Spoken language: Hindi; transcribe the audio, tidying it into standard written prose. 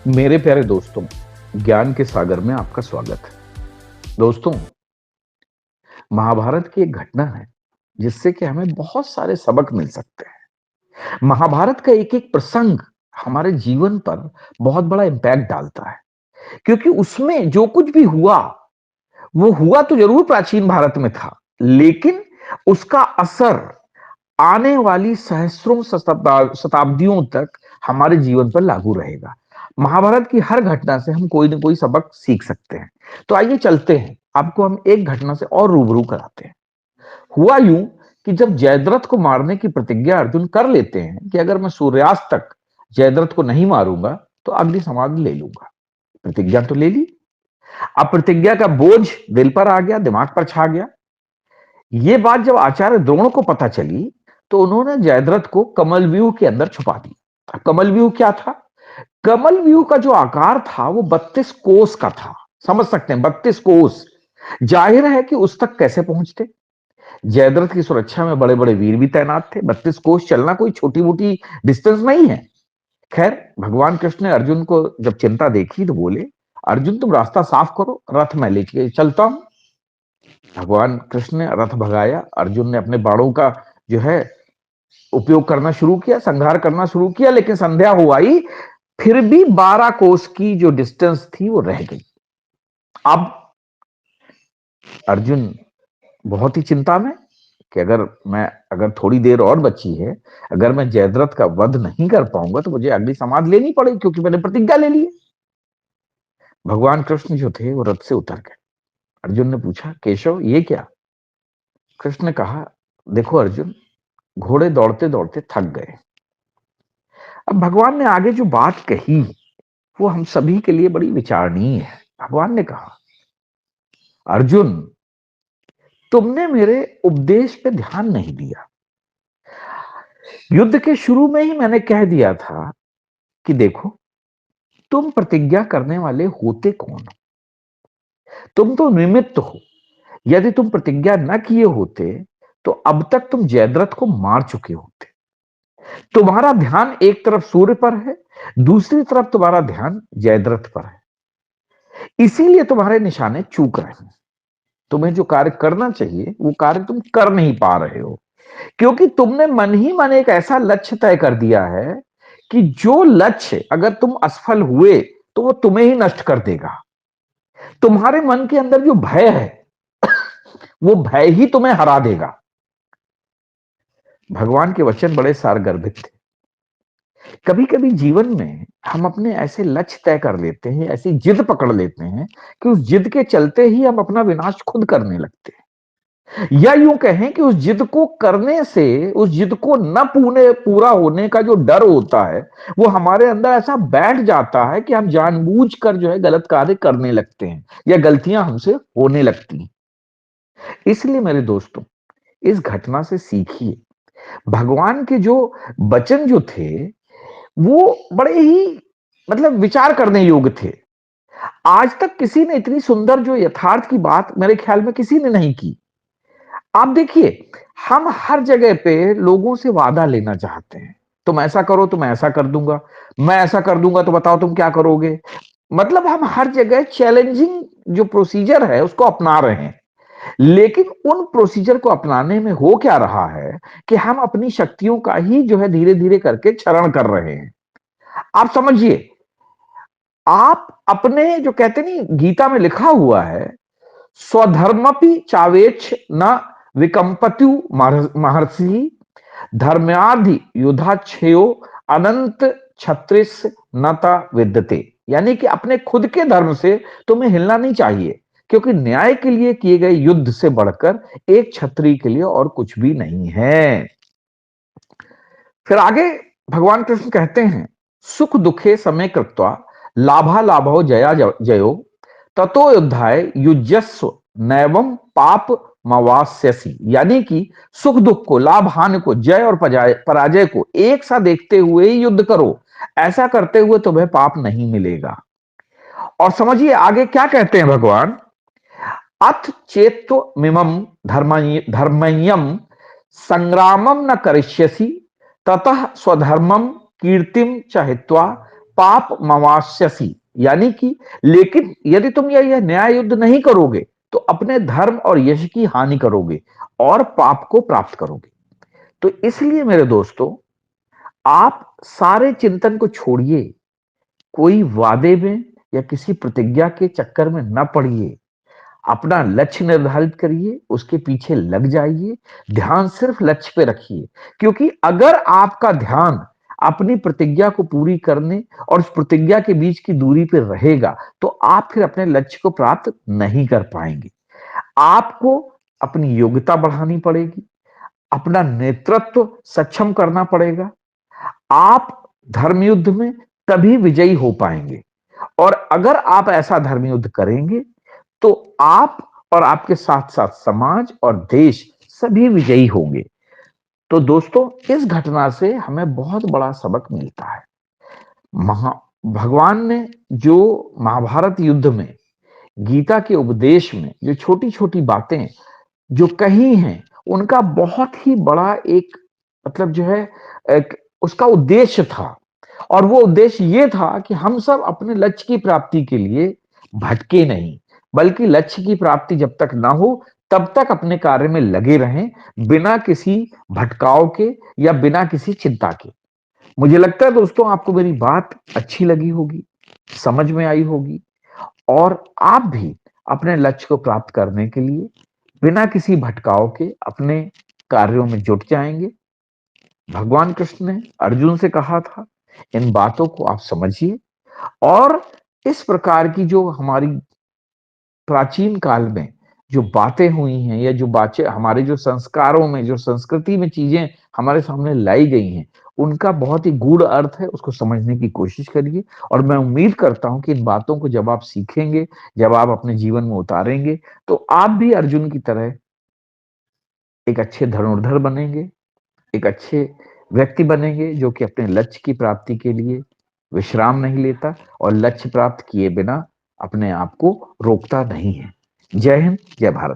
मेरे प्यारे दोस्तों, ज्ञान के सागर में आपका स्वागत है। दोस्तों, महाभारत की एक घटना है जिससे कि हमें बहुत सारे सबक मिल सकते हैं। महाभारत का एक-एक प्रसंग हमारे जीवन पर बहुत बड़ा इम्पैक्ट डालता है, क्योंकि उसमें जो कुछ भी हुआ, वो हुआ तो जरूर प्राचीन भारत में था, लेकिन उसका असर आने वाली सहस्त्रों शताब्दियों तक हमारे जीवन पर लागू रहेगा। महाभारत की हर घटना से हम कोई ना कोई सबक सीख सकते हैं। तो आइए चलते हैं, आपको हम एक घटना से और रूबरू कराते हैं। हुआ यूं कि जब जयद्रथ को मारने की प्रतिज्ञा अर्जुन कर लेते हैं कि अगर मैं सूर्यास्त तक जयद्रथ को नहीं मारूंगा तो अग्नि समाधि ले लूंगा। प्रतिज्ञा तो ले ली, अब प्रतिज्ञा का बोझ दिल पर आ गया, दिमाग पर छा गया। ये बात जब आचार्य द्रोण को पता चली तो उन्होंने जयद्रथ को कमल व्यूह के अंदर छुपा दिया। कमल व्यूह क्या था? कमल व्यूह का जो आकार था वो 32 कोस का था। समझ सकते हैं, 32 कोस। जाहिर है कि उस तक कैसे पहुंचते। जयद्रथ की सुरक्षा में बड़े बड़े वीर भी तैनात थे। 32 कोस चलना कोई छोटी मोटी डिस्टेंस नहीं है। खैर, भगवान कृष्ण ने अर्जुन को जब चिंता देखी तो बोले, अर्जुन तुम रास्ता साफ करो, रथ मैं लेके चलता हूं। भगवान कृष्ण ने रथ भगाया, अर्जुन ने अपने बाणों का जो है उपयोग करना शुरू किया, संहार करना शुरू किया, लेकिन संध्या हो आई, फिर भी 12 कोस की जो डिस्टेंस थी वो रह गई। अब अर्जुन बहुत ही चिंता में कि अगर थोड़ी देर और बची है, अगर मैं जयद्रथ का वध नहीं कर पाऊंगा तो मुझे अग्नि समाधि लेनी पड़ेगी, क्योंकि मैंने प्रतिज्ञा ले ली है। भगवान कृष्ण जो थे वो रथ से उतर गए। अर्जुन ने पूछा, केशव ये क्या? कृष्ण ने कहा, देखो अर्जुन, घोड़े दौड़ते दौड़ते थक गए। अब भगवान ने आगे जो बात कही वो हम सभी के लिए बड़ी विचारणीय है। भगवान ने कहा, अर्जुन, तुमने मेरे उपदेश पे ध्यान नहीं दिया। युद्ध के शुरू में ही मैंने कह दिया था कि देखो, तुम प्रतिज्ञा करने वाले होते कौन हो? तुम तो निमित्त हो। यदि तुम प्रतिज्ञा न किए होते तो अब तक तुम जयद्रथ को मार चुके होते। तुम्हारा ध्यान एक तरफ सूर्य पर है, दूसरी तरफ तुम्हारा ध्यान जयद्रथ पर है, इसीलिए तुम्हारे निशाने चूक रहे हैं। तुम्हें जो कार्य करना चाहिए वो कार्य तुम कर नहीं पा रहे हो, क्योंकि तुमने मन ही मन एक ऐसा लक्ष्य तय कर दिया है कि जो लक्ष्य अगर तुम असफल हुए तो वो तुम्हें ही नष्ट कर देगा। तुम्हारे मन के अंदर जो भय है वो भय ही तुम्हें हरा देगा। भगवान के वचन बड़े सारगर्भित थे। कभी कभी जीवन में हम अपने ऐसे लक्ष्य तय कर लेते हैं, ऐसी जिद पकड़ लेते हैं कि उस जिद के चलते ही हम अपना विनाश खुद करने लगते हैं। या यूं कहें कि उस जिद को करने से, उस जिद को न पूरा होने का जो डर होता है वो हमारे अंदर ऐसा बैठ जाता है कि हम जानबूझकर जो है गलत कार्य करने लगते हैं या गलतियां हमसे होने लगती हैं। इसलिए मेरे दोस्तों, इस घटना से सीखिए। भगवान के जो वचन जो थे वो बड़े ही विचार करने योग्य थे। आज तक किसी ने इतनी सुंदर जो यथार्थ की बात मेरे ख्याल में किसी ने नहीं की। आप देखिए, हम हर जगह पे लोगों से वादा लेना चाहते हैं। तुम ऐसा करो तो मैं ऐसा कर दूंगा, मैं ऐसा कर दूंगा तो बताओ तुम क्या करोगे। हम हर जगह चैलेंजिंग जो प्रोसीजर है उसको अपना रहे हैं, लेकिन उन प्रोसीजर को अपनाने में हो क्या रहा है कि हम अपनी शक्तियों का ही जो है धीरे धीरे करके क्षरण कर रहे हैं। आप समझिए, आप अपने जो कहते नहीं, गीता में लिखा हुआ है, स्वधर्मपि चावेक्ष न विकंपत्यु महर्षि धर्म्याधि युधाच्छेयो अनंत छत्रिस नता विद्यते। यानी कि अपने खुद के धर्म से तुम्हें हिलना नहीं चाहिए, क्योंकि न्याय के लिए किए गए युद्ध से बढ़कर एक क्षत्रिय के लिए और कुछ भी नहीं है। फिर आगे भगवान कृष्ण कहते हैं, सुख दुखे समय कृत्वा लाभा लाभो जया जयो ततो युद्धाय युजस्व नैवम पाप मवास्यसी। यानी कि सुख दुख को, लाभ हानि को, जय और पराजय को एक सा देखते हुए ही युद्ध करो। ऐसा करते हुए तुम्हें पाप नहीं मिलेगा। और समझिए आगे क्या कहते हैं भगवान, अथ चेत्व मिमम धर्मय्यम संग्रामम न करिष्यसि ततः स्वधर्मम कीर्तिम च हित्वा पाप मवास्यसि, यानी कि लेकिन यदि तुम यह न्याय युद्ध नहीं करोगे तो अपने धर्म और यश की हानि करोगे और पाप को प्राप्त करोगे। तो इसलिए मेरे दोस्तों, आप सारे चिंतन को छोड़िए, कोई वादे में या किसी प्रतिज्ञा के चक्कर में न पड़िए। अपना लक्ष्य निर्धारित करिए, उसके पीछे लग जाइए, ध्यान सिर्फ लक्ष्य पे रखिए। क्योंकि अगर आपका ध्यान अपनी प्रतिज्ञा को पूरी करने और उस प्रतिज्ञा के बीच की दूरी पे रहेगा, तो आप फिर अपने लक्ष्य को प्राप्त नहीं कर पाएंगे। आपको अपनी योग्यता बढ़ानी पड़ेगी, अपना नेतृत्व सक्षम करना पड़ेगा। आप धर्म युद्ध में तभी विजयी हो पाएंगे। और अगर आप ऐसा धर्म युद्ध करेंगे तो आप और आपके साथ साथ समाज और देश सभी विजयी होंगे। तो दोस्तों, इस घटना से हमें बहुत बड़ा सबक मिलता है। महा भगवान ने जो महाभारत युद्ध में गीता के उपदेश में जो छोटी छोटी बातें जो कही हैं, उनका बहुत ही बड़ा एक मतलब जो है एक उसका उद्देश्य था। और वो उद्देश्य ये था कि हम सब अपने लक्ष्य की प्राप्ति के लिए भटके नहीं, बल्कि लक्ष्य की प्राप्ति जब तक ना हो तब तक अपने कार्य में लगे रहें, बिना किसी भटकाव के या बिना किसी चिंता के। मुझे लगता है दोस्तों, आपको मेरी बात अच्छी लगी होगी, समझ में आई होगी, और आप भी अपने लक्ष्य को प्राप्त करने के लिए बिना किसी भटकाव के अपने कार्यों में जुट जाएंगे। भगवान कृष्ण ने अर्जुन से कहा था, इन बातों को आप समझिए। और इस प्रकार की जो हमारी प्राचीन काल में जो बातें हुई हैं, या जो बातें हमारे जो संस्कारों में, जो संस्कृति में चीजें हमारे सामने लाई गई हैं, उनका बहुत ही गूढ़ अर्थ है, उसको समझने की कोशिश करिए। और मैं उम्मीद करता हूं कि इन बातों को जब आप सीखेंगे, जब आप अपने जीवन में उतारेंगे, तो आप भी अर्जुन की तरह एक अच्छे धनुर्धर बनेंगे, एक अच्छे व्यक्ति बनेंगे, जो कि अपने लक्ष्य की प्राप्ति के लिए विश्राम नहीं लेता और लक्ष्य प्राप्त किए बिना अपने आप को रोकता नहीं है। जय हिंद, जय भारत।